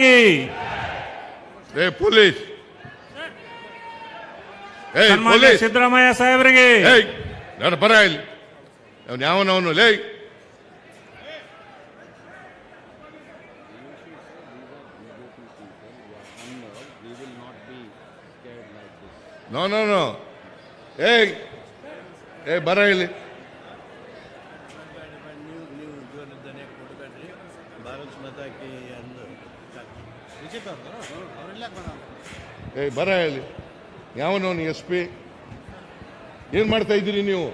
की ಪೊಲೀಸ್ ಸನ್ಮಾನ್ಯ ಸಿದ್ದರಾಮಯ್ಯ ಸಾಹೇಬರಿಗೆ ನಾನು ಬರ ಇಲ್ಲಿ ಅವನು ಯಾವನವನು ಲೇ ನೋ ನೋ ನೋ ಬರ ಇಲ್ಲಿ ಬರ ಇಲ್ಲಿ ಯಾವನವನು SP ಏನ್ ಮಾಡ್ತಾ ಇದ್ದೀರಿ ನೀವು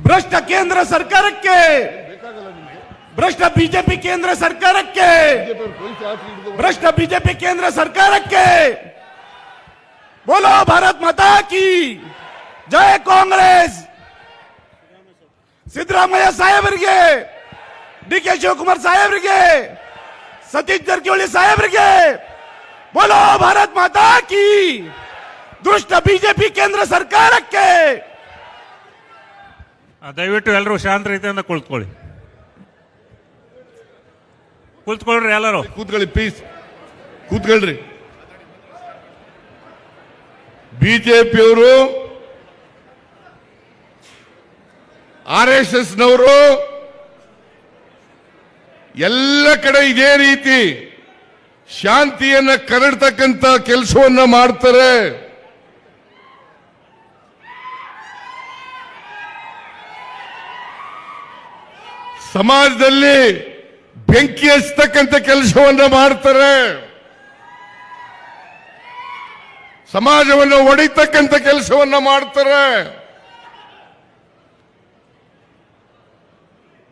ಭ್ರಷ್ಟ ಕೇಂದ್ರ ಸರ್ಕಾರಕ್ಕೆ ಭ್ರಷ್ಟ ಬಿಜೆಪಿ ಕೇಂದ್ರ ಸರ್ಕಾರಕ್ಕೆ ಭ್ರಷ್ಟ ಬಿಜೆಪಿ ಕೇಂದ್ರ ಸರ್ಕಾರಕ್ಕೆ बोलो भारत माता की जय कांग्रेस ಸಿದ್ದರಾಮಯ್ಯ ಸಾಹೇಬರಿಗೆ DK ಶಿವಕುಮಾರ್ ಸಾಹೇಬರಿಗೆ ಸತೀಶ್ ಜಾರಕಿಹೊಳಿ ಸಾಹೇಬರಿಗೆ बोलो भारत माता की ದುಷ್ಟ ಬಿಜೆಪಿ ಕೇಂದ್ರ ಸರ್ಕಾರಕ್ಕೆ ದಯವಿಟ್ಟು ಎಲ್ಲರೂ ಶಾಂತ ರೀತಿಯಿಂದ ಕುಳಿತುಕೊಳ್ಳ್ರಿ ಎಲ್ಲರೂ ಕೂತ್ಕೊಳ್ಳಿ ಪ್ಲೀಸ್ ಕೂತ್ಕೊಳ್ರಿ ಬಿಜೆಪಿಯವರು RSS ನವರು ಎಲ್ಲ ಕಡೆ ಇದೇ ರೀತಿ ಶಾಂತಿಯನ್ನ ಕರಡ್ತಕ್ಕಂತ ಕೆಲಸವನ್ನ ಮಾಡ್ತಾರೆ. ಸಮಾಜದಲ್ಲಿ ಬೆಂಕಿ ಹಚ್ಚತಕ್ಕಂತ ಕೆಲಸವನ್ನ ಮಾಡ್ತಾರೆ. ಸಮಾಜವನ್ನು ಒಡೆಯತಕ್ಕಂತ ಕೆಲಸವನ್ನ ಮಾಡ್ತಾರೆ.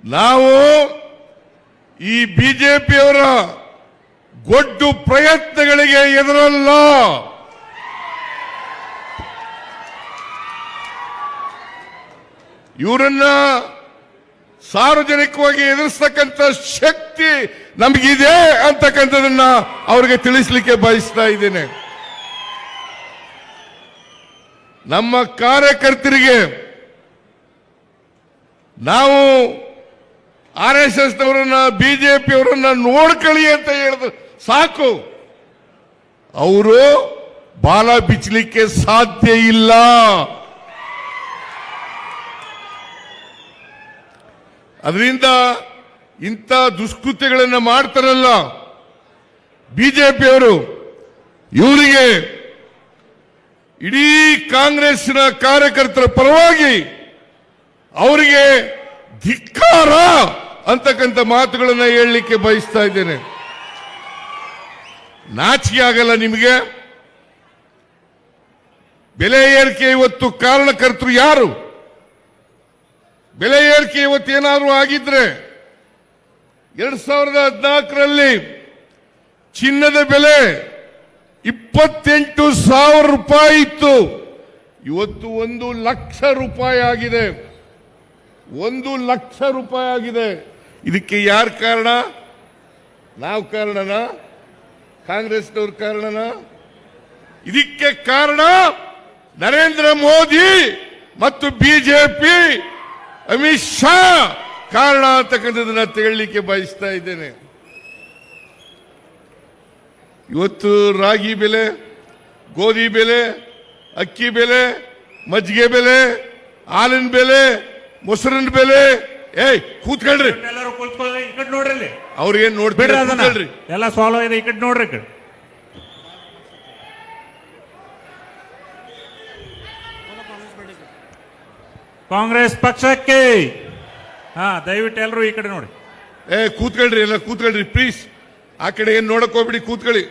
ನಾವು ಈ ಬಿಜೆಪಿಯವರ ಗೊಡ್ಡು ಪ್ರಯತ್ನಗಳಿಗೆ ಎದುರಲ್ಲ. ಇವರನ್ನ ಸಾರ್ವಜನಿಕವಾಗಿ ಎದುರಿಸತಕ್ಕಂಥ ಶಕ್ತಿ ನಮಗಿದೆ ಅಂತಕ್ಕಂಥದನ್ನ ಅವರಿಗೆ ತಿಳಿಸಲಿಕ್ಕೆ ಬಯಸ್ತಾ ಇದ್ದೇನೆ. ನಮ್ಮ ಕಾರ್ಯಕರ್ತರಿಗೆ ನಾವು RSS ನವರನ್ನ ಬಿಜೆಪಿಯವರನ್ನ ನೋಡ್ಕೊಳ್ಳಿ ಅಂತ ಹೇಳಿದ್ರು ಸಾಕು. ಅವರು ಬಾಲ ಬಿಚ್ಚಲಿಕ್ಕೆ ಸಾಧ್ಯ ಇಲ್ಲ. ಅದರಿಂದ ಇಂಥ ದುಷ್ಕೃತ್ಯಗಳನ್ನು ಮಾಡ್ತಾರಲ್ಲ ಬಿಜೆಪಿಯವರು, ಇವರಿಗೆ ಇಡೀ ಕಾಂಗ್ರೆಸ್ನ ಕಾರ್ಯಕರ್ತರ ಪರವಾಗಿ ಅವರಿಗೆ ಧಿಕ್ಕಾರ ಅಂತಕ್ಕಂಥ ಮಾತುಗಳನ್ನ ಹೇಳಲಿಕ್ಕೆ ಬಯಸ್ತಾ ಇದ್ದೇನೆ. ನಾಚಿಕೆ ಆಗಲ್ಲ ನಿಮಗೆ? ಬೆಲೆ ಏರಿಕೆ ಇವತ್ತು ಕಾರಣಕರ್ತರು ಯಾರು? ಬೆಲೆ ಏರಿಕೆ ಇವತ್ತು ಏನಾದರೂ ಆಗಿದ್ರೆ 2014ರಲ್ಲಿ ಚಿನ್ನದ ಬೆಲೆ 28,000 ರೂಪಾಯಿ ಇತ್ತು. ಇವತ್ತು 1,00,000 ರೂಪಾಯಿ ಆಗಿದೆ. 1,00,000 ರೂಪಾಯಿ ಆಗಿದೆ. ಇದಕ್ಕೆ ಯಾರು ಕಾರಣ? ನಾವು ಕಾರಣನಾ? ಕಾಂಗ್ರೆಸ್ನವ್ರ ಕಾರಣನಾ? ಇದಕ್ಕೆ ಕಾರಣ ನರೇಂದ್ರ ಮೋದಿ ಮತ್ತು ಬಿಜೆಪಿ ಅಮಿತ್ ಶಾ ಕಾರಣ ಅಂತಕ್ಕಂಥದ್ದನ್ನ ಹೇಳಲಿಕ್ಕೆ ಬಯಸ್ತಾ ಇದ್ದೇನೆ. ಇವತ್ತು ರಾಗಿ ಬೆಲೆ, ಗೋಧಿ ಬೆಲೆ, ಅಕ್ಕಿ ಬೆಲೆ, ಮಜ್ಜಿಗೆ ಬೆಲೆ, ಹಾಲಿನ ಬೆಲೆ, ಮೊಸರಿನ ಬೆಲೆ. ಕೂತ್ಕೊಳ್ರಿ, ಎಲ್ಲರೂ ಕೂತ್ಕೊಳ್ಳಿ. ಈ ಕಡೆ ನೋಡ್ರಿ, ಅವ್ರಿಗೇನ್ ನೋಡ್ಬಿಡ್ರಿ, ಎಲ್ಲ ಸಾಲ್ವ್ ಇದೆ. ಈ ಕಡೆ ನೋಡ್ರಿ, ಈ ಕಡೆ ಕಾಂಗ್ರೆಸ್ ಪಕ್ಷಕ್ಕೆ. ದಯವಿಟ್ಟು ಎಲ್ಲರೂ ಈ ಕಡೆ ನೋಡಿ. ಕೂತ್ಕೊಳ್ರಿ, ಎಲ್ಲ ಕೂತ್ಕೊಳ್ರಿ ಪ್ಲೀಸ್. ಆ ಕಡೆ ಏನ್ ನೋಡಕ್ ಹೋಗ್ಬಿಡಿ, ಕೂತ್ಕೊಳ್ಳಿ.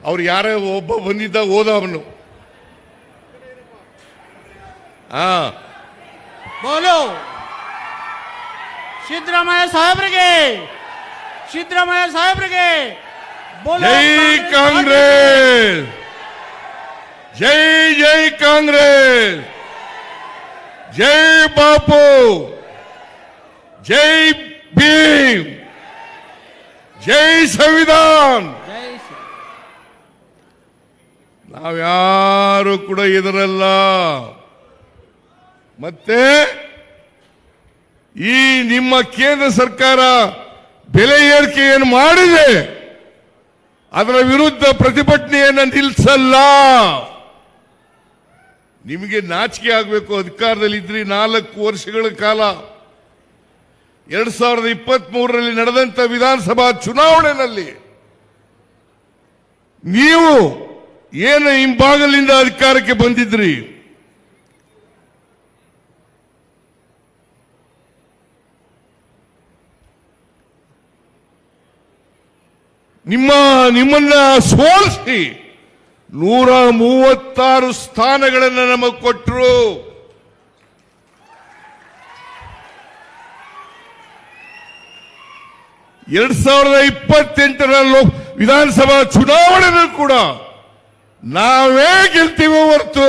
ಅವ್ರು ಯಾರ ಒಬ್ಬ ಬಂದಿದ್ದ ಹೋದ ಅವನು. ಬೋಲೋ ಸಿದ್ದರಾಮಯ್ಯ ಸಾಹೇಬ್ರಿಗೆ, ಸಿದ್ದರಾಮಯ್ಯ ಸಾಹೇಬ್ರಿಗೆ ಜೈ ಕಾಂಗ್ರೆಸ್, ಜೈ ಜೈ ಕಾಂಗ್ರೆಸ್, ಜೈ ಬಾಪು, ಜೈ ಭೀಮ್, ಜೈ ಸಂವಿಧಾನ್. ನಾವ್ಯಾರು ಕೂಡ ಎದುರಲ್ಲ. ಮತ್ತೆ ಈ ನಿಮ್ಮ ಕೇಂದ್ರ ಸರ್ಕಾರ ಬೆಲೆ ಏರಿಕೆಯನ್ನು ಮಾಡಿದೆ, ಅದರ ವಿರುದ್ಧ ಪ್ರತಿಭಟನೆಯನ್ನು ನಿಲ್ಲಿಸಲ್ಲ. ನಿಮಗೆ ನಾಚಿಕೆ ಆಗಬೇಕು. ಅಧಿಕಾರದಲ್ಲಿ ಇದ್ರಿ 4 ವರ್ಷಗಳ ಕಾಲ. 2023ರಲ್ಲಿ ನಡೆದಂತ ವಿಧಾನಸಭಾ ಚುನಾವಣೆಯಲ್ಲಿ ನೀವು ಏನು ಹಿಂಬಾಗಲಿಂದ ಅಧಿಕಾರಕ್ಕೆ ಬಂದಿದ್ರಿ, ನಿಮ್ಮನ್ನ ಸೋಲಿಸಿ 136 ಸ್ಥಾನಗಳನ್ನು ನಮಗೆ ಕೊಟ್ಟರು. ಎರಡ್ 2028ರ ವಿಧಾನಸಭಾ ಚುನಾವಣೆಯಲ್ಲೂ ಕೂಡ ನಾವೇ ಗೆಲ್ತೀವಿ ಹೊರತು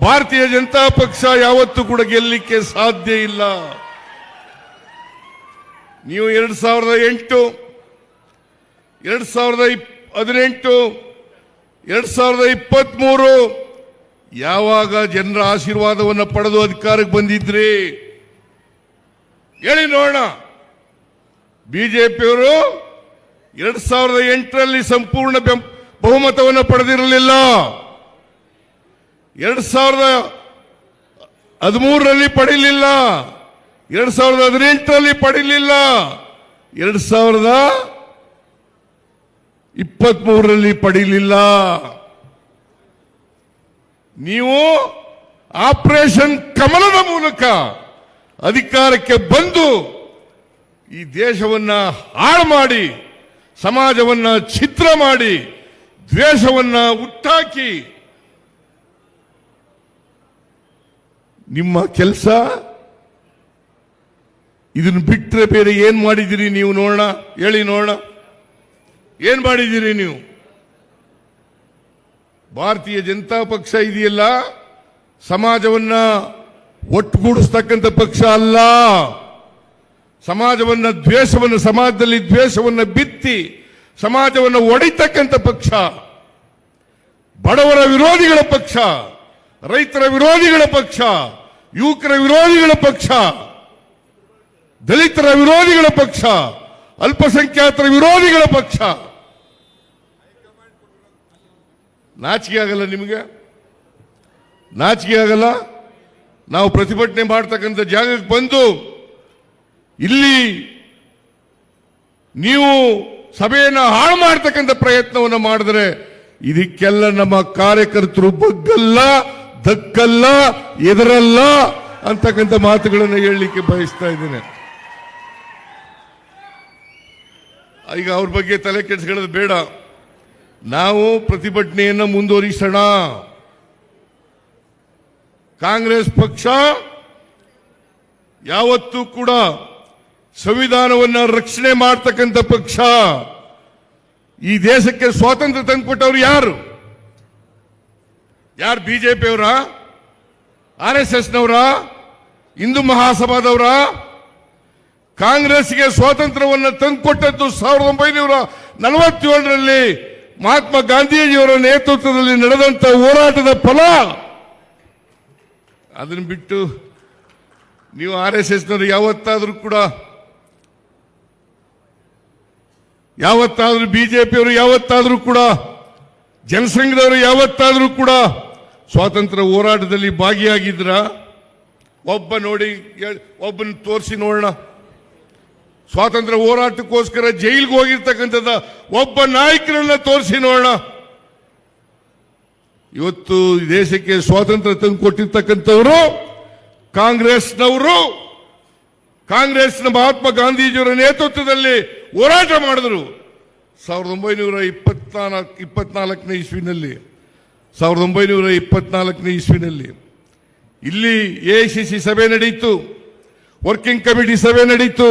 ಭಾರತೀಯ ಜನತಾ ಪಕ್ಷ ಯಾವತ್ತೂ ಕೂಡ ಗೆಲ್ಲಲಿಕ್ಕೆ ಸಾಧ್ಯ ಇಲ್ಲ. ನೀವು 2008, 2018, 2023 ಯಾವಾಗ ಜನರ ಆಶೀರ್ವಾದವನ್ನು ಪಡೆದು ಅಧಿಕಾರಕ್ಕೆ ಬಂದಿದ್ರಿ ಹೇಳಿ ನೋಡೋಣ. ಬಿಜೆಪಿಯವರು 2008ರಲ್ಲಿ ಸಂಪೂರ್ಣ ಬಹುಮತವನ್ನು ಪಡೆದಿರಲಿಲ್ಲ, 2013ರಲ್ಲಿ ಪಡೆಯಲಿಲ್ಲ, 2018ರಲ್ಲಿ ಪಡೆಯಲಿಲ್ಲ, 2023ರಲ್ಲಿ ಪಡೆಯಲಿಲ್ಲ. ನೀವು ಆಪರೇಷನ್ ಕಮಲದ ಮೂಲಕ ಅಧಿಕಾರಕ್ಕೆ ಬಂದು ಈ ದೇಶವನ್ನ ಹಾಳು ಮಾಡಿ, ಸಮಾಜವನ್ನ ಛಿದ್ರ ಮಾಡಿ, ದ್ವೇಷವನ್ನ ಹುಟ್ಟಾಕಿ, ನಿಮ್ಮ ಕೆಲಸ ಇದನ್ನು ಬಿಟ್ಟರೆ ಬೇರೆ ಏನ್ ಮಾಡಿದಿರಿ ನೀವು? ನೋಡೋಣ, ಹೇಳಿ ನೋಡೋಣ, ಏನ್ ಮಾಡಿದಿರಿ ನೀವು? ಭಾರತೀಯ ಜನತಾ ಪಕ್ಷ ಇದೆಯಲ್ಲ, ಸಮಾಜವನ್ನ ಒಟ್ಟುಗೂಡಿಸ್ತಕ್ಕಂಥ ಪಕ್ಷ ಅಲ್ಲ. ಸಮಾಜದಲ್ಲಿ ದ್ವೇಷವನ್ನು ಬಿತ್ತಿ ಸಮಾಜವನ್ನು ಒಡೆಯತಕ್ಕಂಥ ಪಕ್ಷ, ಬಡವರ ವಿರೋಧಿಗಳ ಪಕ್ಷ, ರೈತರ ವಿರೋಧಿಗಳ ಪಕ್ಷ, ಯುವಕರ ವಿರೋಧಿಗಳ ಪಕ್ಷ, ದಲಿತರ ವಿರೋಧಿಗಳ ಪಕ್ಷ, ಅಲ್ಪಸಂಖ್ಯಾತರ ವಿರೋಧಿಗಳ ಪಕ್ಷ. ನಾಚಿಕೆ ಆಗಲ್ಲ ನಿಮಗೆ? ನಾಚಿಕೆ ಆಗಲ್ಲ? ನಾವು ಪ್ರತಿಭಟನೆ ಮಾಡ್ತಕ್ಕಂಥ ಜಾಗಕ್ಕೆ ಬಂದು ಇಲ್ಲಿ ನೀವು ಸಭೆಯನ್ನು ಹಾಳು ಮಾಡತಕ್ಕಂಥ ಪ್ರಯತ್ನವನ್ನು ಮಾಡಿದ್ರೆ ಇದಕ್ಕೆಲ್ಲ ನಮ್ಮ ಕಾರ್ಯಕರ್ತರು ಬಗ್ಗಲ್ಲ, ದಕ್ಕಲ್ಲ, ಎದರಲ್ಲ ಅಂತಕ್ಕಂಥ ಮಾತುಗಳನ್ನು ಹೇಳಲಿಕ್ಕೆ ಬಯಸ್ತಾ ಇದ್ದೇನೆ. ಈಗ ಅವ್ರ ಬಗ್ಗೆ ತಲೆ ಕೆಡಿಸ್ಕೊಳ್ಳೋದು ಬೇಡ. ನಾವು ಪ್ರತಿಭಟನೆಯನ್ನು ಮುಂದುವರಿಸೋಣ. ಕಾಂಗ್ರೆಸ್ ಪಕ್ಷ ಯಾವತ್ತೂ ಕೂಡ ಸಂವಿಧಾನವನ್ನು ರಕ್ಷಣೆ ಮಾಡತಕ್ಕಂಥ ಪಕ್ಷ. ಈ ದೇಶಕ್ಕೆ ಸ್ವಾತಂತ್ರ್ಯ ತಂದುಕೊಟ್ಟವರು ಯಾರು? ಬಿಜೆಪಿಯವರ, RSSನವರ, ಹಿಂದೂ ಮಹಾಸಭಾದವರ? ಕಾಂಗ್ರೆಸ್ಗೆ ಸ್ವಾತಂತ್ರ್ಯವನ್ನು ತಂದುಕೊಟ್ಟದ್ದು 1947ರಲ್ಲಿ ಮಹಾತ್ಮ ಗಾಂಧೀಜಿಯವರ ನೇತೃತ್ವದಲ್ಲಿ ನಡೆದಂತ ಹೋರಾಟದ ಫಲ. ಅದನ್ನು ಬಿಟ್ಟು ನೀವು RSSನವರು ಯಾವತ್ತಾದ್ರೂ ಬಿಜೆಪಿಯವರು ಯಾವತ್ತಾದ್ರೂ ಕೂಡ, ಜನಸಂಘದವರು ಯಾವತ್ತಾದ್ರೂ ಕೂಡ ಸ್ವಾತಂತ್ರ್ಯ ಹೋರಾಟದಲ್ಲಿ ಭಾಗಿಯಾಗಿದ್ರ? ಒಬ್ಬನ ತೋರಿಸಿ ನೋಡೋಣ. ಸ್ವಾತಂತ್ರ್ಯ ಹೋರಾಟಕ್ಕೋಸ್ಕರ ಜೈಲಿಗೆ ಹೋಗಿರ್ತಕ್ಕಂಥದ್ದ ಒಬ್ಬ ನಾಯಕರನ್ನ ತೋರಿಸಿ ನೋಡೋಣ. ಇವತ್ತು ದೇಶಕ್ಕೆ ಸ್ವಾತಂತ್ರ್ಯ ತಂದು ಕೊಟ್ಟಿರ್ತಕ್ಕಂಥವರು ಕಾಂಗ್ರೆಸ್ನವರು. ಕಾಂಗ್ರೆಸ್ನ ಮಹಾತ್ಮ ಗಾಂಧೀಜಿಯವರ ನೇತೃತ್ವದಲ್ಲಿ ಹೋರಾಟ ಮಾಡಿದ್ರು 1924ನೇ ಇಸ್ವಿನಲ್ಲಿ. 1924ನೇ ಇಸ್ವಿನಲ್ಲಿ ಇಲ್ಲಿ AICC ಸಭೆ ನಡೆಯಿತು, ವರ್ಕಿಂಗ್ ಕಮಿಟಿ ಸಭೆ ನಡೆಯಿತು.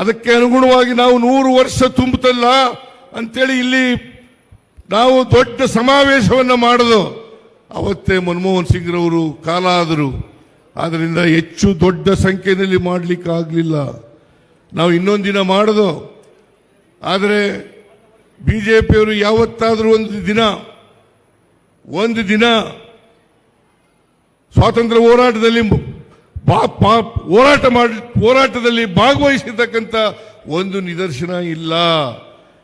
ಅದಕ್ಕೆ ಅನುಗುಣವಾಗಿ ನಾವು 100 ವರ್ಷ ತುಂಬುತ್ತಲ್ಲ ಅಂತೇಳಿ ಇಲ್ಲಿ ನಾವು ದೊಡ್ಡ ಸಮಾವೇಶವನ್ನು ಮಾಡಿದು. ಅವತ್ತೇ ಮನಮೋಹನ್ ಸಿಂಗ್ರವರು ಕಾಲ ಆದರು. ಆದ್ದರಿಂದ ಹೆಚ್ಚು ದೊಡ್ಡ ಸಂಖ್ಯೆಯಲ್ಲಿ ಮಾಡಲಿಕ್ಕೆ ಆಗಲಿಲ್ಲ. ನಾವು ಇನ್ನೊಂದು ದಿನ ಮಾಡೋದು. ಆದರೆ ಬಿಜೆಪಿಯವರು ಯಾವತ್ತಾದರೂ ಒಂದು ದಿನ ಸ್ವಾತಂತ್ರ್ಯ ಹೋರಾಟದಲ್ಲಿ ಹೋರಾಟದಲ್ಲಿ ಭಾಗವಹಿಸಿರ್ತಕ್ಕಂಥ ಒಂದು ನಿದರ್ಶನ ಇಲ್ಲ.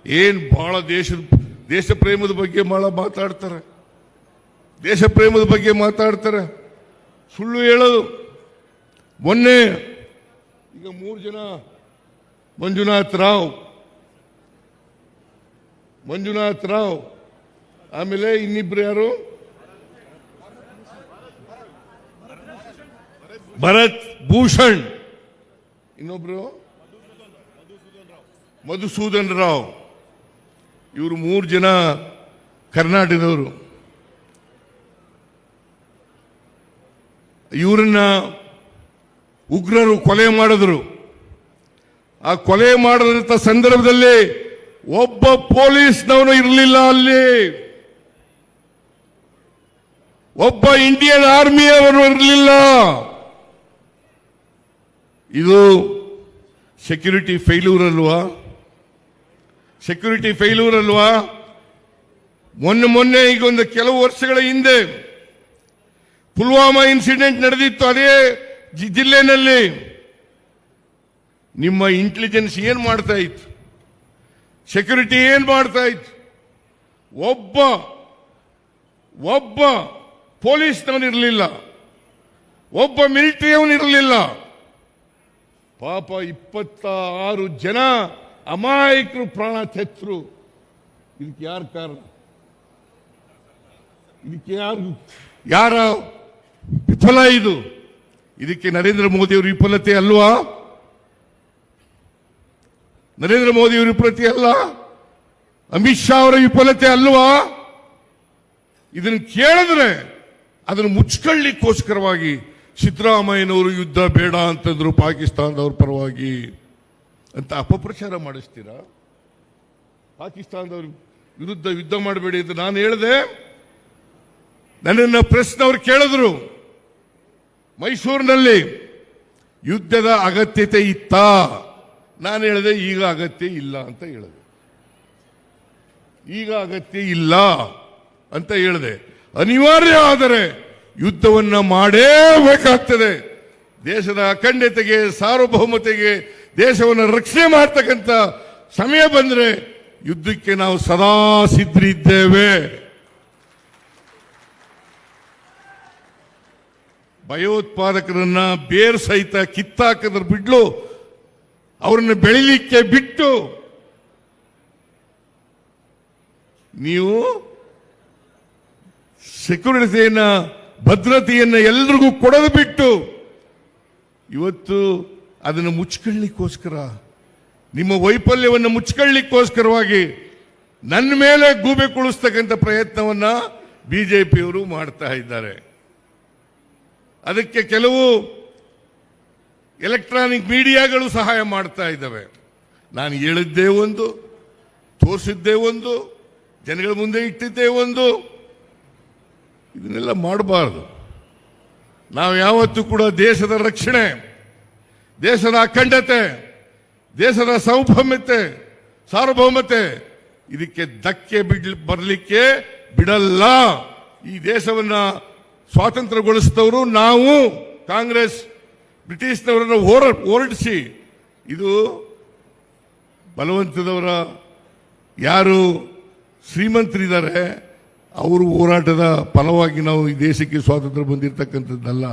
ಏನ್ ಬಹಳ ದೇಶ ಪ್ರೇಮದ ಬಗ್ಗೆ ಬಹಳ ಮಾತಾಡ್ತಾರೆ, ದೇಶ ಪ್ರೇಮದ ಬಗ್ಗೆ ಮಾತಾಡ್ತಾರೆ, ಸುಳ್ಳು ಹೇಳೋದು. ಮೊನ್ನೆ ಈಗ 3 ಜನ ಮಂಜುನಾಥ್ ರಾವ್, ಆಮೇಲೆ ಇನ್ನಿಬ್ರು ಯಾರು, ಭರತ್ ಭೂಷಣ್, ಇನ್ನೊಬ್ರು ಮಧುಸೂದನ್ ರಾವ್. ಇವರು 3 ಜನ ಕರ್ನಾಟಕದವರು. ಇವರನ್ನ ಉಗ್ರರು ಕೊಲೆ ಮಾಡಿದ್ರು. ಆ ಕೊಲೆ ಮಾಡಿದಂಥ ಸಂದರ್ಭದಲ್ಲಿ ಒಬ್ಬ ಪೊಲೀಸ್ನವನು ಇರಲಿಲ್ಲ, ಅಲ್ಲಿ ಒಬ್ಬ ಇಂಡಿಯನ್ ಆರ್ಮಿಯವರು ಇರಲಿಲ್ಲ. ಇದು ಸೆಕ್ಯೂರಿಟಿ ಫೇಲ್ಯೂರ್ ಅಲ್ವಾ? ಮೊನ್ನೆ ಈಗ ಒಂದು ಕೆಲವು ವರ್ಷಗಳ ಹಿಂದೆ ಪುಲ್ವಾಮಾ ಇನ್ಸಿಡೆಂಟ್ ನಡೆದಿತ್ತು, ಅದೇ ಜಿಲ್ಲೆನಲ್ಲಿ. ನಿಮ್ಮ ಇಂಟೆಲಿಜೆನ್ಸ್ ಏನ್ ಮಾಡ್ತಾ ಇತ್ತು? ಸೆಕ್ಯೂರಿಟಿ ಏನ್ ಮಾಡ್ತಾ ಇತ್ತು? ಒಬ್ಬ ಪೊಲೀಸ್ನವನಿರಲಿಲ್ಲ, ಒಬ್ಬ ಮಿಲಿಟರಿಯವನಿರಲಿಲ್ಲ. ಪಾಪ 26 ಜನ ಅಮಾಯಕರು ಪ್ರಾಣ ತೆತ್ತರು. ಇದಕ್ಕೆ ಯಾರು ಕಾರಣ? ಇದಕ್ಕೆ ಯಾರ ವಿಫಲ? ಇದಕ್ಕೆ ನರೇಂದ್ರ ಮೋದಿ ಅವರ ವಿಫಲತೆ ಅಲ್ವಾ? ನರೇಂದ್ರ ಮೋದಿ ಅವರ ವಿಫಲತೆ ಅಲ್ಲ, ಅಮಿತ್ ಶಾ ಅವರ ವಿಫಲತೆ ಅಲ್ವಾ? ಇದನ್ನು ಕೇಳಿದ್ರೆ ಅದನ್ನು ಮುಚ್ಕೊಳ್ಳಿಕ್ಕೋಸ್ಕರವಾಗಿ ಸಿದ್ದರಾಮಯ್ಯನವರು ಯುದ್ಧ ಬೇಡ ಅಂತಂದ್ರು ಪಾಕಿಸ್ತಾನದವ್ರ ಪರವಾಗಿ ಅಂತ ಅಪಪ್ರಚಾರ ಮಾಡಿಸ್ತೀರಾ? ಪಾಕಿಸ್ತಾನದವ್ರ ವಿರುದ್ಧ ಯುದ್ಧ ಮಾಡಬೇಡಿ ಅಂತ ನಾನು ಹೇಳಿದೆ. ನನ್ನನ್ನು ಪ್ರೆಸ್ನವ್ರು ಕೇಳಿದ್ರು, ಮೈಸೂರಿನಲ್ಲಿ ಯುದ್ಧದ ಅಗತ್ಯತೆ ಇತ್ತಾ? ನಾನು ಹೇಳಿದೆ ಈಗ ಅಗತ್ಯ ಇಲ್ಲ ಅಂತ ಹೇಳಿದೆ. ಈಗ ಅಗತ್ಯ ಇಲ್ಲ ಅಂತ ಹೇಳಿದೆ. ಅನಿವಾರ್ಯ ಆದರೆ ಯುದ್ಧವನ್ನ ಮಾಡೇಬೇಕಾಗ್ತದೆ. ದೇಶದ ಅಖಂಡತೆಗೆ, ಸಾರ್ವಭೌಮತೆಗೆ, ದೇಶವನ್ನು ರಕ್ಷಣೆ ಮಾಡ್ತಕ್ಕಂಥ ಸಮಯ ಬಂದ್ರೆ ಯುದ್ಧಕ್ಕೆ ನಾವು ಸದಾ ಸಿದ್ಧರಿದ್ದೇವೆ. ಭಯೋತ್ಪಾದಕರನ್ನ ಬೇರ್ ಸಹಿತ ಕಿತ್ತಾಕದ್ರ ಬಿಡ್ಲು ಅವರನ್ನು ಬೆಳಿಲಿಕ್ಕೆ ಬಿಟ್ಟು ನೀವು ಸೆಕ್ಯೂರಿಟಿಯನ್ನ, ಭದ್ರತೆಯನ್ನ ಎಲ್ರಿಗೂ ಕೊಡೋದು ಬಿಟ್ಟು ಇವತ್ತು ಅದನ್ನು ಮುಚ್ಕೊಳ್ಳಿಕ್ಕೋಸ್ಕರ, ನಿಮ್ಮ ವೈಫಲ್ಯವನ್ನು ಮುಚ್ಕೊಳ್ಳಿಕ್ಕೋಸ್ಕರವಾಗಿ ನನ್ನ ಮೇಲೆ ಗೂಬೆ ಕುಳಿಸ್ತಕ್ಕಂಥ ಪ್ರಯತ್ನವನ್ನ ಬಿಜೆಪಿಯವರು ಮಾಡ್ತಾ ಇದ್ದಾರೆ. ಅದಕ್ಕೆ ಕೆಲವು ಎಲೆಕ್ಟ್ರಾನಿಕ್ ಮೀಡಿಯಾಗಳು ಸಹಾಯ ಮಾಡ್ತಾ ಇದ್ದಾವೆ. ನಾನು ಹೇಳಿದ್ದೇ ಒಂದು, ತೋರಿಸಿದ್ದೇ ಒಂದು, ಜನಗಳ ಮುಂದೆ ಇಟ್ಟಿದ್ದೇ ಒಂದು. ಇದನ್ನೆಲ್ಲ ಮಾಡಬಾರದು. ನಾವು ಯಾವತ್ತೂ ಕೂಡ ದೇಶದ ರಕ್ಷಣೆ, ದೇಶದ ಅಖಂಡತೆ, ದೇಶದ ಸಾರ್ವಭೌಮತೆ ಇದಕ್ಕೆ ಧಕ್ಕೆ ಬರಲಿಕ್ಕೆ ಬಿಡಲ್ಲ. ಈ ದೇಶವನ್ನ ಸ್ವಾತಂತ್ರ್ಯಗೊಳಿಸಿದವರು ನಾವು, ಕಾಂಗ್ರೆಸ್ ಬ್ರಿಟಿಷ್ನವರನ್ನು ಹೊರಡಿಸಿ, ಇದು ಬಲವಂತದವರ ಯಾರು ಶ್ರೀಮಂತರಿದ್ದಾರೆ ಅವರು ಹೋರಾಟದ ಫಲವಾಗಿ ನಾವು ಈ ದೇಶಕ್ಕೆ ಸ್ವಾತಂತ್ರ್ಯ ಬಂದಿರತಕ್ಕಂಥದ್ದಲ್ಲ.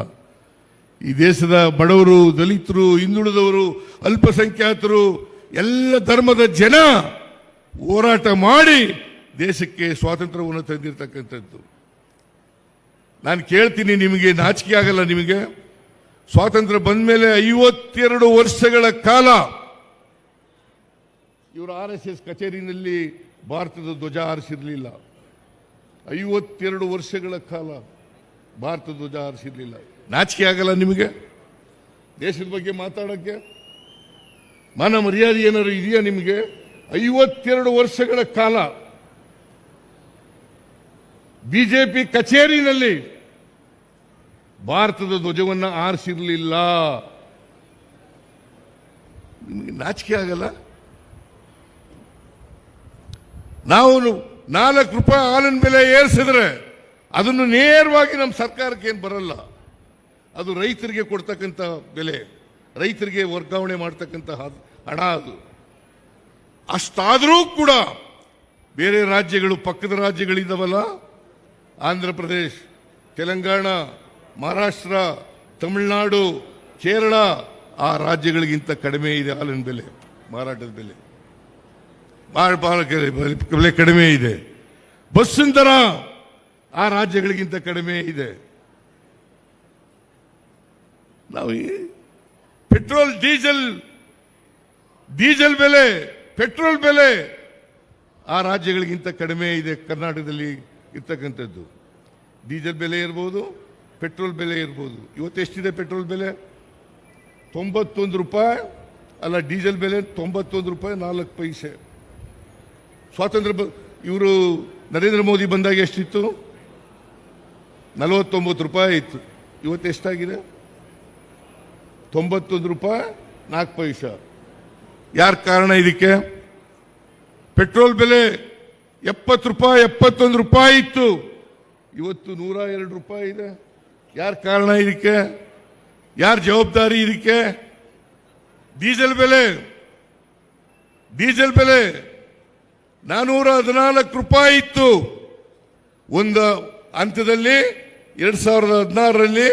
ಈ ದೇಶದ ಬಡವರು, ದಲಿತರು, ಹಿಂದುಳಿದವರು, ಅಲ್ಪಸಂಖ್ಯಾತರು, ಎಲ್ಲ ಧರ್ಮದ ಜನ ಹೋರಾಟ ಮಾಡಿ ದೇಶಕ್ಕೆ ಸ್ವಾತಂತ್ರ್ಯವನ್ನು ತಂದಿರತಕ್ಕಂಥದ್ದು. ನಾನು ಕೇಳ್ತೀನಿ, ನಿಮಗೆ ನಾಚಿಕೆ ಆಗಲ್ಲ? ನಿಮಗೆ ಸ್ವಾತಂತ್ರ್ಯ ಬಂದ ಮೇಲೆ 52 ವರ್ಷಗಳ ಕಾಲ ಇವರು RSS ಕಚೇರಿನಲ್ಲಿ ಭಾರತದ ಧ್ವಜ ಹಾರಿಸಿರಲಿಲ್ಲ. 52 ವರ್ಷಗಳ ಕಾಲ ಭಾರತದ ಧ್ವಜ ಹಾರಿಸಿರಲಿಲ್ಲ. ನಾಚಿಕೆ ಆಗಲ್ಲ ನಿಮಗೆ ದೇಶದ ಬಗ್ಗೆ ಮಾತಾಡೋಕ್ಕೆ? ಮಾನ ಮರ್ಯಾದೆ ಏನಾದ್ರು ಇದೆಯಾ ನಿಮಗೆ? 52 ವರ್ಷಗಳ ಕಾಲ ಬಿಜೆಪಿ ಕಚೇರಿನಲ್ಲಿ ಭಾರತದ ಧ್ವಜವನ್ನು ಆರಿಸಿರಲಿಲ್ಲ. ನಿಮಗೆ ನಾಚಿಕೆ ಆಗಲ್ಲ? ನಾವು 4 ರೂಪಾಯಿ ಹಾಲಿನ ಬೆಲೆ ಏರಿಸಿದ್ರೆ ಅದನ್ನು ನೇರವಾಗಿ ನಮ್ಮ ಸರ್ಕಾರಕ್ಕೆ ಏನು ಬರಲ್ಲ. ಅದು ರೈತರಿಗೆ ಕೊಡ್ತಕ್ಕಂಥ ಬೆಲೆ, ರೈತರಿಗೆ ವರ್ಗಾವಣೆ ಮಾಡ್ತಕ್ಕಂಥ ಹಣ. ಅದು ಅಷ್ಟಾದರೂ ಕೂಡ ಬೇರೆ ರಾಜ್ಯಗಳು, ಪಕ್ಕದ ರಾಜ್ಯಗಳಿದ್ದಾವಲ್ಲ, ಆಂಧ್ರ ಪ್ರದೇಶ್, ತೆಲಂಗಾಣ, ಮಹಾರಾಷ್ಟ್ರ, ತಮಿಳುನಾಡು, ಕೇರಳ, ಆ ರಾಜ್ಯಗಳಿಗಿಂತ ಕಡಿಮೆ ಇದೆ ಹಾಲಿನ ಬೆಲೆ, ಮಾರಾಟದ ಬೆಲೆ ಬೆಲೆ ಕಡಿಮೆ ಇದೆ. ಬಸ್ಸಿನ ದರ ಆ ರಾಜ್ಯಗಳಿಗಿಂತ ಕಡಿಮೆ ಇದೆ. ನಾವು ಪೆಟ್ರೋಲ್, ಡೀಸೆಲ್ ಬೆಲೆ, ಪೆಟ್ರೋಲ್ ಬೆಲೆ ಆ ರಾಜ್ಯಗಳಿಗಿಂತ ಕಡಿಮೆ ಇದೆ. ಕರ್ನಾಟಕದಲ್ಲಿ ಇರ್ತಕ್ಕಂಥದ್ದು ಡೀಸೆಲ್ ಬೆಲೆ ಇರ್ಬೋದು, ಪೆಟ್ರೋಲ್ ಬೆಲೆ ಇರ್ಬೋದು. ಇವತ್ತು ಎಷ್ಟಿದೆ ಪೆಟ್ರೋಲ್ ಬೆಲೆ? 91 ರೂಪಾಯಿ. ಅಲ್ಲ, ಡೀಸೆಲ್ ಬೆಲೆ 91 ರೂಪಾಯಿ 4 ಪೈಸೆ. ಸ್ವಾತಂತ್ರ್ಯ ಇವರು ನರೇಂದ್ರ ಮೋದಿ ಬಂದಾಗ ಎಷ್ಟಿತ್ತು? 49 ರೂಪಾಯಿ ಇತ್ತು. ಇವತ್ತು ಎಷ್ಟಾಗಿದೆ? 91 ರೂಪಾಯಿ 4 ಪೈಸೆ. ಯಾರ ಕಾರಣ ಇದಕ್ಕೆ? ಪೆಟ್ರೋಲ್ ಬೆಲೆ 70 ರೂಪಾಯಿ 71 ರೂಪಾಯಿ ಇತ್ತು, ಇವತ್ತು 102 ರೂಪಾಯಿ ಇದೆ. ಯಾರ ಕಾರಣ ಇದಕ್ಕೆ? ಯಾರ ಜವಾಬ್ದಾರಿ ಇದಕ್ಕೆ? ಡೀಸೆಲ್ ಬೆಲೆ 414 ರೂಪಾಯಿ ಇತ್ತು ಒಂದು ಹಂತದಲ್ಲಿ. 2016ರಲ್ಲಿ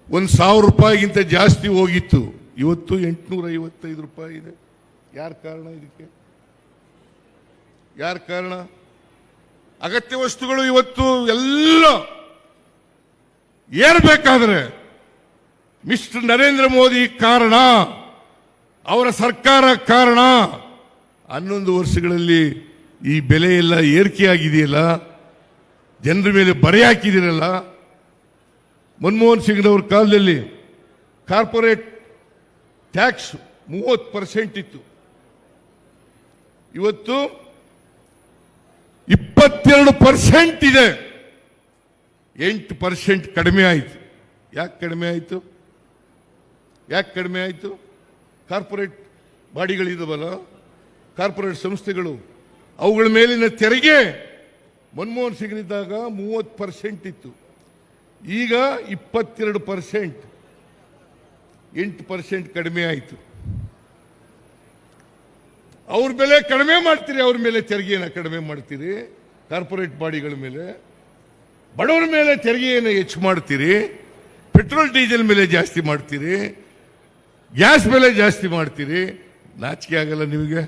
1,000 ರೂಪಾಯಿಗಿಂತ ಜಾಸ್ತಿ ಹೋಗಿತ್ತು. ಇವತ್ತು 855 ರೂಪಾಯಿ ಇದೆ. ಯಾರ ಕಾರಣ ಇದಕ್ಕೆ? ಯಾರ ಕಾರಣ? ಅಗತ್ಯ ವಸ್ತುಗಳು ಇವತ್ತು ಎಲ್ಲ ಏರ್ಬೇಕಾದ್ರೆ ಮಿಸ್ಟರ್ ನರೇಂದ್ರ ಮೋದಿ ಕಾರಣ, ಅವರ ಸರ್ಕಾರ ಕಾರಣ. 11 ವರ್ಷಗಳಲ್ಲಿ ಈ ಬೆಲೆ ಎಲ್ಲ ಏರಿಕೆಯಾಗಿದೆಯಲ್ಲ, ಜನರ ಮೇಲೆ ಬರೆ ಹಾಕಿದಿರಲ್ಲ. ಮನಮೋಹನ್ ಸಿಂಗ್ನವ್ರ ಕಾಲದಲ್ಲಿ ಕಾರ್ಪೊರೇಟ್ ಟ್ಯಾಕ್ಸ್ 30% ಇತ್ತು, ಇವತ್ತು 22% ಇದೆ. 8% ಕಡಿಮೆ ಆಯಿತು. ಯಾಕೆ ಕಡಿಮೆ ಆಯಿತು? ಕಾರ್ಪೊರೇಟ್ ಬಾಡಿಗಳಿದಾವಲ್ಲ, ಕಾರ್ಪೊರೇಟ್ ಸಂಸ್ಥೆಗಳು, ಅವುಗಳ ಮೇಲಿನ ತೆರಿಗೆ ಮನಮೋಹನ್ ಸಿಂಗ್ನಿದ್ದಾಗ 30% ಇತ್ತು, ಈಗ 22%, 8% ಕಡಿಮೆ ಆಯಿತು. ಅವ್ರ ಬೆಲೆ ಕಡಿಮೆ ಮಾಡ್ತೀರಿ, ಅವ್ರ ಮೇಲೆ ತೆರಿಗೆಯನ್ನು ಕಡಿಮೆ ಮಾಡ್ತೀರಿ. ಕಾರ್ಪೊರೇಟ್ ಬಾಡಿಗಳ ಮೇಲೆ, ಬಡವರ ಮೇಲೆ ತೆರಿಗೆಯನ್ನು ಹೆಚ್ಚು ಮಾಡ್ತೀರಿ. ಪೆಟ್ರೋಲ್ ಡೀಸೆಲ್ ಮೇಲೆ ಜಾಸ್ತಿ ಮಾಡ್ತೀರಿ, ಗ್ಯಾಸ್ ಬೆಲೆ ಜಾಸ್ತಿ ಮಾಡ್ತೀರಿ. ನಾಚಿಕೆ ಆಗಲ್ಲ ನಿಮಗೆ?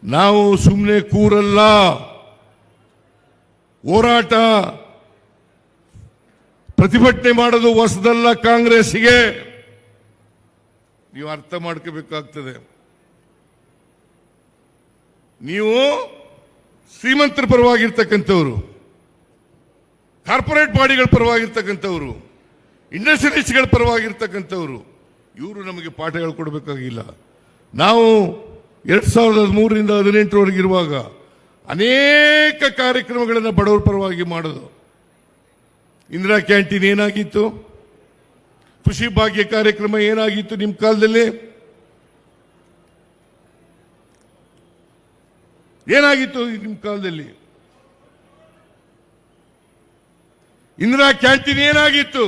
ನಾವು ಸುಮ್ಮನೆ ಕೂರಲ್ಲ, ಹೋರಾಟ ಪ್ರತಿಭಟನೆ ಮಾಡೋದು ಹೊಸದಲ್ಲ. ಕಾಂಗ್ರೆಸ್ಗೆ ನೀವು ಅರ್ಥ ಮಾಡ್ಕೋಬೇಕಾಗ್ತದೆ. ನೀವು ಶ್ರೀಮಂತರ ಪರವಾಗಿರ್ತಕ್ಕಂಥವ್ರು, ಕಾರ್ಪೊರೇಟ್ ಬಾಡಿಗಳ ಪರವಾಗಿರ್ತಕ್ಕಂಥವ್ರು, ಇಂಡಸ್ಟ್ರಿಯಲಿಸ್ಟ್ಗಳ ಪರವಾಗಿರ್ತಕ್ಕಂಥವ್ರು, ಇವರು ನಮಗೆ ಪಾಠ ಹೇಳ್ಕೊಡ್ಬೇಕಾಗಿಲ್ಲ. ನಾವು 2013ರಿಂದ 2018ರವರೆಗಿರುವಾಗ ಅನೇಕ ಕಾರ್ಯಕ್ರಮಗಳನ್ನು ಬಡವರ ಪರವಾಗಿ ಮಾಡೋದು. ಇಂದಿರಾ ಕ್ಯಾಂಟೀನ್ ಏನಾಗಿತ್ತು? ಕೃಷಿ ಭಾಗ್ಯ ಕಾರ್ಯಕ್ರಮ ಏನಾಗಿತ್ತು ನಿಮ್ಮ ಕಾಲದಲ್ಲಿ? ಏನಾಗಿತ್ತು ನಿಮ್ಮ ಕಾಲದಲ್ಲಿ? ಇಂದಿರಾ ಕ್ಯಾಂಟೀನ್ ಏನಾಗಿತ್ತು?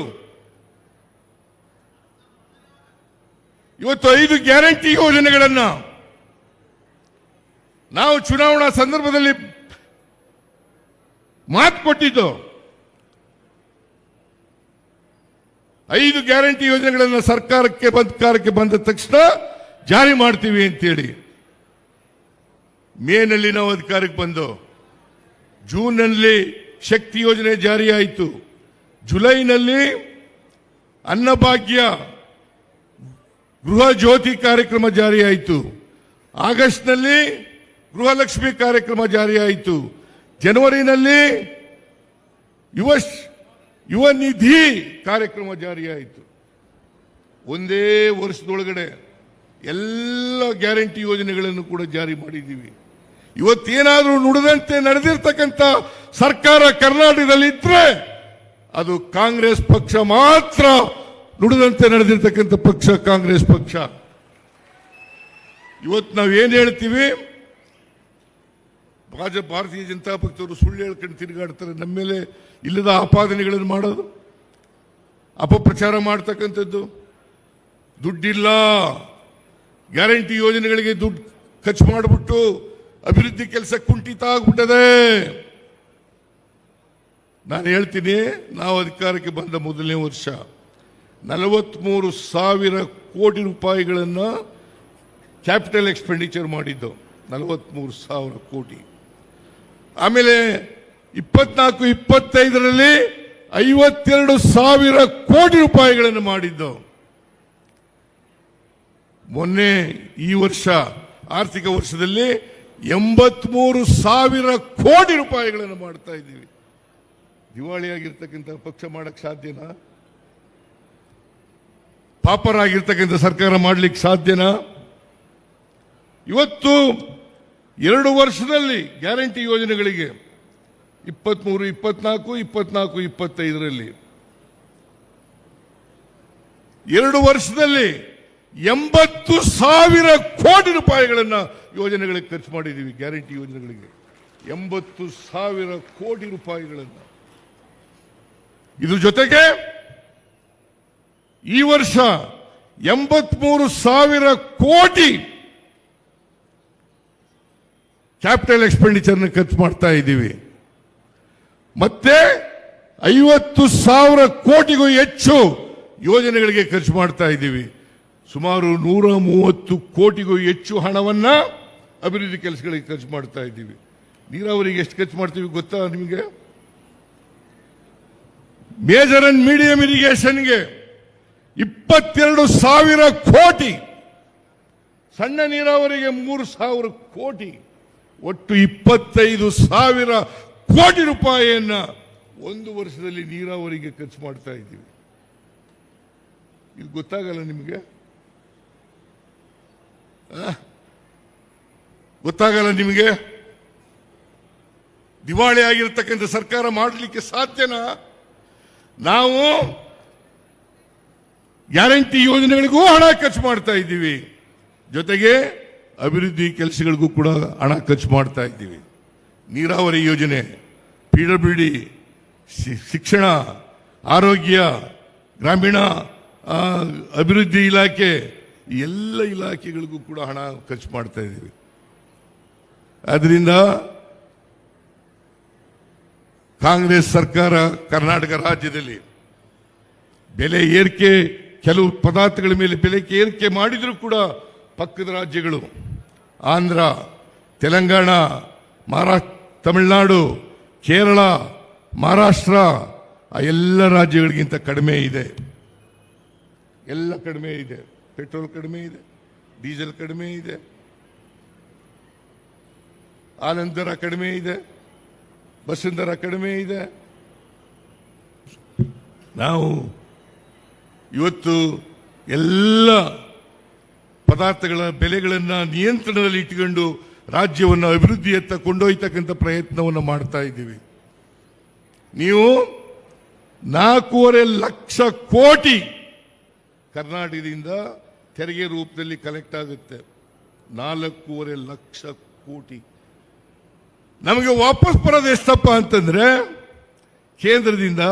ಇವತ್ತು 5 ಗ್ಯಾರಂಟಿ ಯೋಜನೆಗಳನ್ನ ನಾವು ಚುನಾವಣಾ ಸಂದರ್ಭದಲ್ಲಿ ಮಾತು ಕೊಟ್ಟಿದ್ದು. 5 ಗ್ಯಾರಂಟಿ ಯೋಜನೆಗಳನ್ನು ಸರ್ಕಾರಕ್ಕೆ ಬಂದ ತಕ್ಷಣ ಜಾರಿ ಮಾಡ್ತೀವಿ ಅಂತೇಳಿ ಮೇನಲ್ಲಿ ನಾವು ಅಧಿಕಾರಕ್ಕೆ ಬಂದು, ಜೂನ್ನಲ್ಲಿ ಶಕ್ತಿ ಯೋಜನೆ ಜಾರಿಯಾಯಿತು, ಜುಲೈನಲ್ಲಿ ಅನ್ನಭಾಗ್ಯ ಗೃಹ ಜ್ಯೋತಿ ಕಾರ್ಯಕ್ರಮ ಜಾರಿಯಾಯಿತು, ಆಗಸ್ಟ್ನಲ್ಲಿ ಗೃಹಲಕ್ಷ್ಮಿ ಕಾರ್ಯಕ್ರಮ ಜಾರಿಯಾಯಿತು, ಜನವರಿನಲ್ಲಿ ಯುವ ನಿಧಿ ಕಾರ್ಯಕ್ರಮ ಜಾರಿಯಾಯಿತು. ಒಂದೇ ವರ್ಷದೊಳಗಡೆ ಎಲ್ಲ ಗ್ಯಾರಂಟಿ ಯೋಜನೆಗಳನ್ನು ಕೂಡ ಜಾರಿ ಮಾಡಿದ್ದೀವಿ. ಇವತ್ತೇನಾದರೂ ನುಡಿದಂತೆ ನಡೆದಿರ್ತಕ್ಕಂಥ ಸರ್ಕಾರ ಕರ್ನಾಟಕದಲ್ಲಿ ಇದ್ರೆ ಅದು ಕಾಂಗ್ರೆಸ್ ಪಕ್ಷ ಮಾತ್ರ. ನುಡಿದಂತೆ ನಡೆದಿರ್ತಕ್ಕಂಥ ಪಕ್ಷ ಕಾಂಗ್ರೆಸ್ ಪಕ್ಷ. ಇವತ್ತು ನಾವೇನು ಹೇಳ್ತೀವಿ, ಭಾರತೀಯ ಜನತಾ ಪಕ್ಷದವರು ಸುಳ್ಳು ಹೇಳ್ಕೊಂಡು ತಿರುಗಾಡ್ತಾರೆ, ನಮ್ಮ ಮೇಲೆ ಇಲ್ಲದ ಆಪಾದನೆಗಳನ್ನು ಮಾಡೋದು, ಅಪಪ್ರಚಾರ ಮಾಡ್ತಕ್ಕಂಥದ್ದು. ದುಡ್ಡಿಲ್ಲ, ಗ್ಯಾರಂಟಿ ಯೋಜನೆಗಳಿಗೆ ದುಡ್ಡು ಖರ್ಚು ಮಾಡಿಬಿಟ್ಟು ಅಭಿವೃದ್ಧಿ ಕೆಲಸ ಕುಂಠಿತ ಆಗ್ಬಿಟ್ಟದೆ. ನಾನು ಹೇಳ್ತೀನಿ, ನಾವು ಅಧಿಕಾರಕ್ಕೆ ಬಂದ ಮೊದಲನೇ ವರ್ಷ 43,000 ಕೋಟಿ ರೂಪಾಯಿಗಳನ್ನು ಕ್ಯಾಪಿಟಲ್ ಎಕ್ಸ್ಪೆಂಡಿಚರ್ ಮಾಡಿದ್ದು, 43,000 ಕೋಟಿ. ಆಮೇಲೆ 24-25ರಲ್ಲಿ 52,000 ಕೋಟಿ ರೂಪಾಯಿಗಳನ್ನು ಮಾಡಿದ್ದು. ಮೊನ್ನೆ ಈ ವರ್ಷ ಆರ್ಥಿಕ ವರ್ಷದಲ್ಲಿ 83,000 ಕೋಟಿ ರೂಪಾಯಿಗಳನ್ನು ಮಾಡ್ತಾ ಇದ್ದೀವಿ. ದಿವಾಳಿಯಾಗಿರ್ತಕ್ಕಂಥ ಪಕ್ಷ ಮಾಡಕ್ ಸಾಧ್ಯನಾ? ಪಾಪರಾಗಿರ್ತಕ್ಕಂಥ ಸರ್ಕಾರ ಮಾಡ್ಲಿಕ್ಕೆ ಸಾಧ್ಯನಾ? ಇವತ್ತು 2 ವರ್ಷದಲ್ಲಿ ಗ್ಯಾರಂಟಿ ಯೋಜನೆಗಳಿಗೆ 23, 24, 25ರಲ್ಲಿ 2 ವರ್ಷದಲ್ಲಿ 80,000 ಕೋಟಿ ರೂಪಾಯಿಗಳನ್ನ ಯೋಜನೆಗಳಿಗೆ ಖರ್ಚು ಮಾಡಿದ್ದೀವಿ. ಗ್ಯಾರಂಟಿ ಯೋಜನೆಗಳಿಗೆ 80,000 ಕೋಟಿ ರೂಪಾಯಿಗಳನ್ನ. ಇದ್ರ ಜೊತೆಗೆ ಈ ವರ್ಷ 83,000 ಕೋಟಿ ಕ್ಯಾಪಿಟಲ್ ಎಕ್ಸ್ಪೆಂಡಿಚರ್ನ ಖರ್ಚು ಮಾಡ್ತಾ ಇದ್ದೀವಿ. ಮತ್ತೆ 50,000 ಕೋಟಿಗೂ ಹೆಚ್ಚು ಯೋಜನೆಗಳಿಗೆ ಖರ್ಚು ಮಾಡ್ತಾ ಇದ್ದೀವಿ. ಸುಮಾರು 130 ಕೋಟಿಗೂ ಹೆಚ್ಚು ಹಣವನ್ನ ಅಭಿವೃದ್ಧಿ ಕೆಲಸಗಳಿಗೆ ಖರ್ಚು ಮಾಡ್ತಾ ಇದ್ದೀವಿ. ನೀರಾವರಿಗೆ ಎಷ್ಟು ಖರ್ಚು ಮಾಡ್ತೀವಿ ಗೊತ್ತಾ ನಿಮಗೆ? ಮೇಜರ್ ಅಂಡ್ ಮೀಡಿಯಂ ಇರಿಗೇಷನ್ಗೆ 22,000 ಕೋಟಿ, ಸಣ್ಣ ನೀರಾವರಿಗೆ 3,000 ಕೋಟಿ, ಒಟ್ಟು 25,000 ಕೋಟಿ ರೂಪಾಯಿಯನ್ನ 1 ವರ್ಷದಲ್ಲಿ ನೀರಾವರಿಗೆ ಖರ್ಚು ಮಾಡ್ತಾ ಇದ್ದೀವಿ. ಇದು ಗೊತ್ತಾಗಲ್ಲ ನಿಮಗೆ? ಗೊತ್ತಾಗಲ್ಲ ನಿಮಗೆ? ದಿವಾಳಿ ಆಗಿರತಕ್ಕಂಥ ಸರ್ಕಾರ ಮಾಡಲಿಕ್ಕೆ ಸಾಧ್ಯನಾ? ನಾವು ಗ್ಯಾರಂಟಿ ಯೋಜನೆಗಳಿಗೂ ಹಣ ಖರ್ಚು ಮಾಡ್ತಾ ಇದ್ದೀವಿ, ಜೊತೆಗೆ ಅಭಿವೃದ್ಧಿ ಕೆಲಸಗಳಿಗೂ ಕೂಡ ಹಣ ಖರ್ಚು ಮಾಡ್ತಾ ಇದ್ದೀವಿ. ನೀರಾವರಿ ಯೋಜನೆ, PWD, ಶಿಕ್ಷಣ, ಆರೋಗ್ಯ, ಗ್ರಾಮೀಣ ಅಭಿವೃದ್ಧಿ ಇಲಾಖೆ, ಎಲ್ಲ ಇಲಾಖೆಗಳಿಗೂ ಕೂಡ ಹಣ ಖರ್ಚು ಮಾಡ್ತಾ ಇದ್ದೀವಿ. ಆದ್ರಿಂದ ಕಾಂಗ್ರೆಸ್ ಸರ್ಕಾರ ಕರ್ನಾಟಕ ರಾಜ್ಯದಲ್ಲಿ ಬೆಲೆ ಏರಿಕೆ, ಕೆಲವು ಪದಾರ್ಥಗಳ ಮೇಲೆ ಬೆಲೆ ಏರಿಕೆ ಮಾಡಿದರೂ ಕೂಡ ಪಕ್ಕದ ರಾಜ್ಯಗಳು ಆಂಧ್ರ, ತೆಲಂಗಾಣ, ತಮಿಳುನಾಡು, ಕೇರಳ, ಮಹಾರಾಷ್ಟ್ರ ಆ ಎಲ್ಲ ರಾಜ್ಯಗಳಿಗಿಂತ ಕಡಿಮೆ ಇದೆ. ಎಲ್ಲ ಕಡಿಮೆ ಇದೆ. ಪೆಟ್ರೋಲ್ ಕಡಿಮೆ ಇದೆ, ಡೀಸೆಲ್ ಕಡಿಮೆ ಇದೆ, ಹಾಲಿನ ದರ ಕಡಿಮೆ ಇದೆ, ಬಸ್ಸಿನ ದರ ಕಡಿಮೆ ಇದೆ. ನಾವು ಇವತ್ತು ಎಲ್ಲ ಪದಾರ್ಥಗಳ ಬೆಲೆಗಳನ್ನು ನಿಯಂತ್ರಣದಲ್ಲಿ ಇಟ್ಟುಕೊಂಡು ರಾಜ್ಯವನ್ನು ಅಭಿವೃದ್ಧಿಯತ್ತ ಕೊಂಡೊಯ್ತಕ್ಕಂಥ ಪ್ರಯತ್ನವನ್ನು ಮಾಡ್ತಾ ಇದ್ದೀವಿ. ನೀವು 4.5 ಲಕ್ಷ ಕೋಟಿ ಕರ್ನಾಟಕದಿಂದ ತೆರಿಗೆ ರೂಪದಲ್ಲಿ ಕಲೆಕ್ಟ್ ಆಗುತ್ತೆ. 4.5 ಲಕ್ಷ ಕೋಟಿ ನಮಗೆ ವಾಪಸ್ ಬರೋದು ಎಷ್ಟಪ್ಪ ಅಂತಂದ್ರೆ, ಕೇಂದ್ರದಿಂದ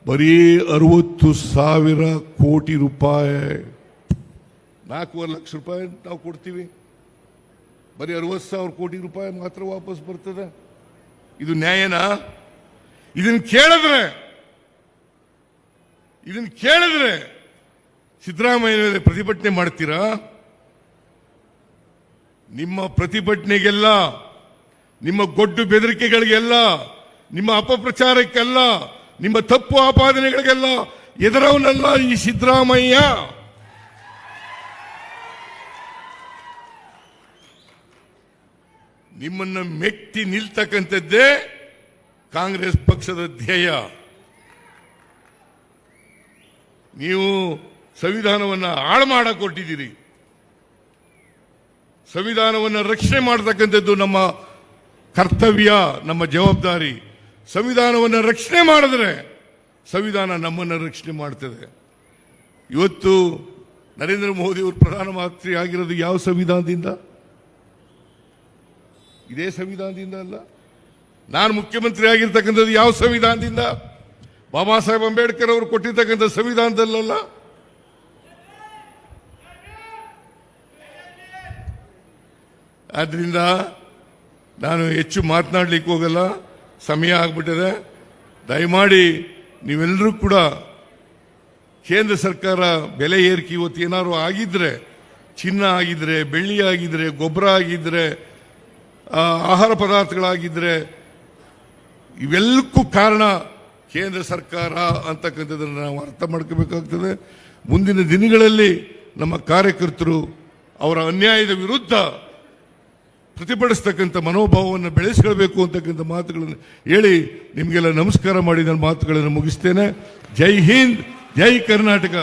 ಬರೀ 60,000 ಕೋಟಿ ರೂಪಾಯಿ. 4.5 ಲಕ್ಷ ರೂಪಾಯಿ ನಾವು ಕೊಡ್ತೀವಿ, ಬರೀ 60,000 ಕೋಟಿ ರೂಪಾಯಿ ಮಾತ್ರ ವಾಪಸ್ ಬರ್ತದೆ. ಇದು ನ್ಯಾಯನಾ? ಇದನ್ನ ಕೇಳಿದ್ರೆ ಸಿದ್ದರಾಮಯ್ಯ ಮೇಲೆ ಪ್ರತಿಭಟನೆ ಮಾಡ್ತೀರಾ? ನಿಮ್ಮ ಪ್ರತಿಭಟನೆಗೆಲ್ಲ, ನಿಮ್ಮ ಗೊಡ್ಡು ಬೆದರಿಕೆಗಳಿಗೆಲ್ಲ, ನಿಮ್ಮ ಅಪಪ್ರಚಾರಕ್ಕೆಲ್ಲ, ನಿಮ್ಮ ತಪ್ಪು ಆಪಾದನೆಗಳಿಗೆಲ್ಲ ಎದುರವನಲ್ಲ ಈ ಸಿದ್ದರಾಮಯ್ಯ. ನಿಮ್ಮನ್ನ ಮೆಟ್ಟಿ ನಿಲ್ತಕ್ಕಂಥದ್ದೇ ಕಾಂಗ್ರೆಸ್ ಪಕ್ಷದ ಧ್ಯೇಯ. ನೀವು ಸಂವಿಧಾನವನ್ನು ಹಾಳು ಮಾಡಕ್ ಕೊಟ್ಟಿದ್ದೀರಿ. ಸಂವಿಧಾನವನ್ನು ರಕ್ಷಣೆ ಮಾಡತಕ್ಕಂಥದ್ದು ನಮ್ಮ ಕರ್ತವ್ಯ, ನಮ್ಮ ಜವಾಬ್ದಾರಿ. ಸಂವಿಧಾನವನ್ನು ರಕ್ಷಣೆ ಮಾಡಿದ್ರೆ ಸಂವಿಧಾನ ನಮ್ಮನ್ನು ರಕ್ಷಣೆ ಮಾಡ್ತದೆ. ಇವತ್ತು ನರೇಂದ್ರ ಮೋದಿ ಅವರು ಪ್ರಧಾನಮಂತ್ರಿ ಆಗಿರೋದು ಯಾವ ಸಂವಿಧಾನದಿಂದ? ಇದೇ ಸಂವಿಧಾನದಿಂದ ಅಲ್ಲ. ನಾನು ಮುಖ್ಯಮಂತ್ರಿ ಆಗಿರ್ತಕ್ಕಂಥದ್ದು ಯಾವ ಸಂವಿಧಾನದಿಂದ? ಬಾಬಾ ಸಾಹೇಬ್ ಅಂಬೇಡ್ಕರ್ ಅವರು ಕೊಟ್ಟಿರ್ತಕ್ಕಂಥ ಸಂವಿಧಾನದಲ್ಲ. ಆದ್ರಿಂದ ನಾನು ಹೆಚ್ಚು ಮಾತನಾಡ್ಲಿಕ್ಕೆ ಹೋಗಲ್ಲ, ಸಮಯ ಆಗ್ಬಿಟ್ಟಿದೆ. ದಯಮಾಡಿ ನೀವೆಲ್ಲರೂ ಕೂಡ ಕೇಂದ್ರ ಸರ್ಕಾರ ಬೆಲೆ ಏರಿಕೆ ಇವತ್ತು ಏನಾದ್ರು ಆಗಿದ್ರೆ, ಚಿನ್ನ ಆಗಿದ್ರೆ, ಬೆಳ್ಳಿ ಆಗಿದ್ರೆ, ಗೊಬ್ಬರ ಆಗಿದ್ರೆ, ಆಹಾರ ಪದಾರ್ಥಗಳಾಗಿದ್ರೆ, ಇವೆಲ್ಲಕ್ಕೂ ಕಾರಣ ಕೇಂದ್ರ ಸರ್ಕಾರ ಅಂತಕ್ಕಂಥದ್ದನ್ನು ನಾವು ಅರ್ಥ ಮಾಡ್ಕೋಬೇಕಾಗ್ತದೆ. ಮುಂದಿನ ದಿನಗಳಲ್ಲಿ ನಮ್ಮ ಕಾರ್ಯಕರ್ತರು ಅವರ ಅನ್ಯಾಯದ ವಿರುದ್ಧ ಪ್ರತಿಭಟಿಸ್ತಕ್ಕಂಥ ಮನೋಭಾವವನ್ನು ಬೆಳೆಸ್ಕೊಳ್ಬೇಕು ಅಂತಕ್ಕಂಥ ಮಾತುಗಳನ್ನು ಹೇಳಿ ನಿಮಗೆಲ್ಲ ನಮಸ್ಕಾರ ಮಾಡಿ ನನ್ನ ಮಾತುಗಳನ್ನು ಮುಗಿಸ್ತೇನೆ. ಜೈ ಹಿಂದ್, ಜೈ ಕರ್ನಾಟಕ.